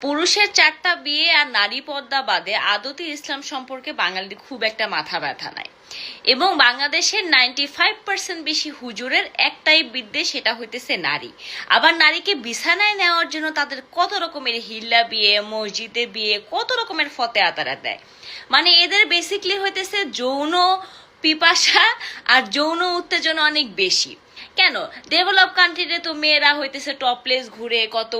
পুরুষের 4টা বিয়ে আর নারী পর্দা বাদে আদতে ইসলাম সম্পর্কে বাঙালির খুব একটা মাথা ব্যথা নাই। এবং বাংলাদেশের 95% বেশি হুজুরের একটাই বিদ্বেষ, সেটা হইতেছে নারী। আবার নারীকে বিছানায় নেওয়ার জন্য তাদের কত রকমের হিল্লা বিয়ে, মসজিদে বিয়ে, কত রকমের ফতেয়া তারা দেয়। মানে এদের বেসিকলি হইতেছে যৌন পিপাসা আর যৌন উত্তেজনা অনেক বেশি। কেন ডেভেলপ কান্ট্রিতে তো মেয়েরা হইতেছে টপলেস ঘুরে, কত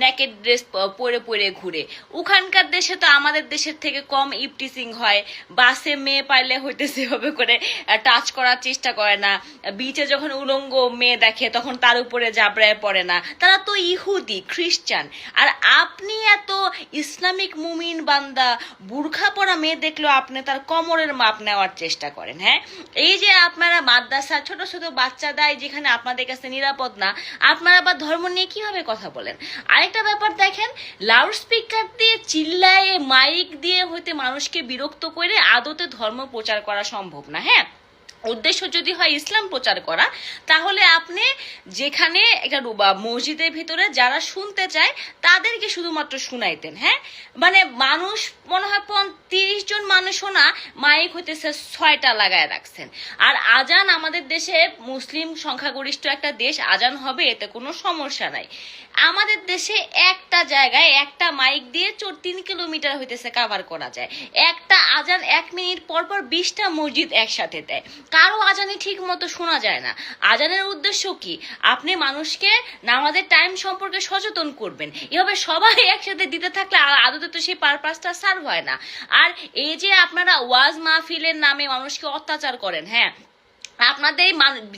নেকেড ড্রেস পরে পরে ঘুরে। ওখানকার দেশে তো আমাদের দেশের থেকে কম ইপটিসিং হয়। বাসে মেয়ে পাইলে হইতেছে হবে করে টাচ করার চেষ্টা করে না। বিচে যখন উলঙ্গ মেয়ে দেখে তখন তার উপরে জাবরায় পড়ে না। তারা তো ইহুদি খ্রিস্টান। আর আপনি এত ইসলামিক মুমিন বান্দা, বুরখা পরা মেয়ে দেখলেও আপনি তার কোমরের মাপ নেওয়ার চেষ্টা করেন। হ্যাঁ, এই যে আপনারা মাদ্রাসা ছোট ছোট বাচ্চা দেয় যেখানে আপনাদের কাছে নিরাপদ না, আপনারা আবার ধর্ম নিয়ে কিভাবে কথা বলেন? আরেকটা ব্যাপার দেখেন, লাউড স্পিকার দিয়ে চিল্লায়, মাইক দিয়ে হইতে মানুষকে বিরক্ত করে আদতে ধর্ম প্রচার করা সম্ভব না। হ্যাঁ, উদ্দেশ্য যদি হয় ইসলাম প্রচার করা, তাহলে আপনি যেখানে একটা মসজিদের ভিতরে যারা শুনতে চায় তাদেরকে শুধুমাত্র শুনাইতেন। হ্যাঁ, মানে মানুষ মনে হয় 30 জন মানুষও না, মাইক হইতেছে 6টা লাগায় রাখছেন। আর আজান, আমাদের দেশে মুসলিম সংখ্যাগরিষ্ঠ একটা দেশ, আজান হবে, এতে কোনো সমস্যা নাই। আমাদের দেশে একটা জায়গায় একটা মাইক দিয়ে 3 কিলোমিটার হইতেছে কাভার করা যায়। একটা আজান 1 মিনিট পর পর 20টা মসজিদ একসাথে দেয়। কারো আজানই ঠিক মতো শোনা যায় না। আজানের উদ্দেশ্য কি? আপনি মানুষকে নামাজের টাইম সম্পর্কে সচেতন করবেন। এভাবে সবাই একসাথে দিতে থাকলে আদতে তো সেই পারপাসটা সার্ভ হয় না। আর এই যে আপনারা ওয়াজ মাহফিলের নামে মানুষকে অত্যাচার করেন, হ্যাঁ, আপনাদের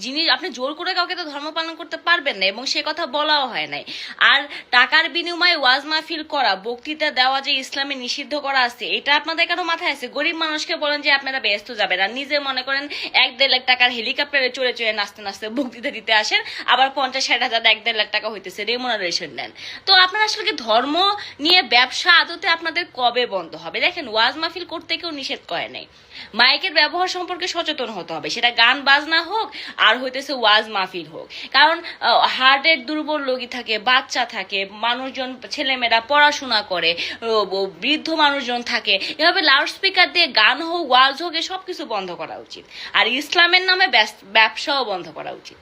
জিনিস আপনি জোর করে কাউকে তো ধর্ম পালন করতে পারবেন না, এবং সে কথা বলাও হয় নাই। আর টাকার বিনিময়ে ওয়াজ মাহফিল করা, বক্তৃতা দেওয়া যে ইসলামে নিষিদ্ধ করা আছে, এটা আপনাদের কারো মাথায় আছে? গরিব মানুষকে বলেন যে আপনারা ব্যস্ত যাবেন, আর নিজে মনে করেন 1-1.5 লাখ টাকার হেলিকপ্টারে চড়ে চড়ে নাচতে নাচতে বক্তৃতা দিতে আসেন, আবার 50-60 হাজার 1-1.5 লাখ টাকা হইতেছে রেমুনারেশন নেন। তো আপনারা আসলে কি ধর্ম নিয়ে ব্যবসা আদতে আপনাদের কবে বন্ধ হবে? দেখেন, ওয়াজ মাহফিল করতে কেউ নিষেধ করে নাই। মাইকের ব্যবহার সম্পর্কে সচেতন হতে হবে, সেটা গান বাজনা হোক আর হইতেছে ওয়াজ মাহফিল হোক। কারণ হার্টের দুর্বল রোগী থাকে, বাচ্চা থাকে, মানুষজন, ছেলেমেয়েরা পড়াশোনা করে, বৃদ্ধ মানুষজন থাকে। এভাবে লাউড স্পিকার দিয়ে গান হোক, ওয়াজ হোক, সবকিছু বন্ধ করা উচিত। আর ইসলামের নামে ব্যবসাও বন্ধ করা উচিত।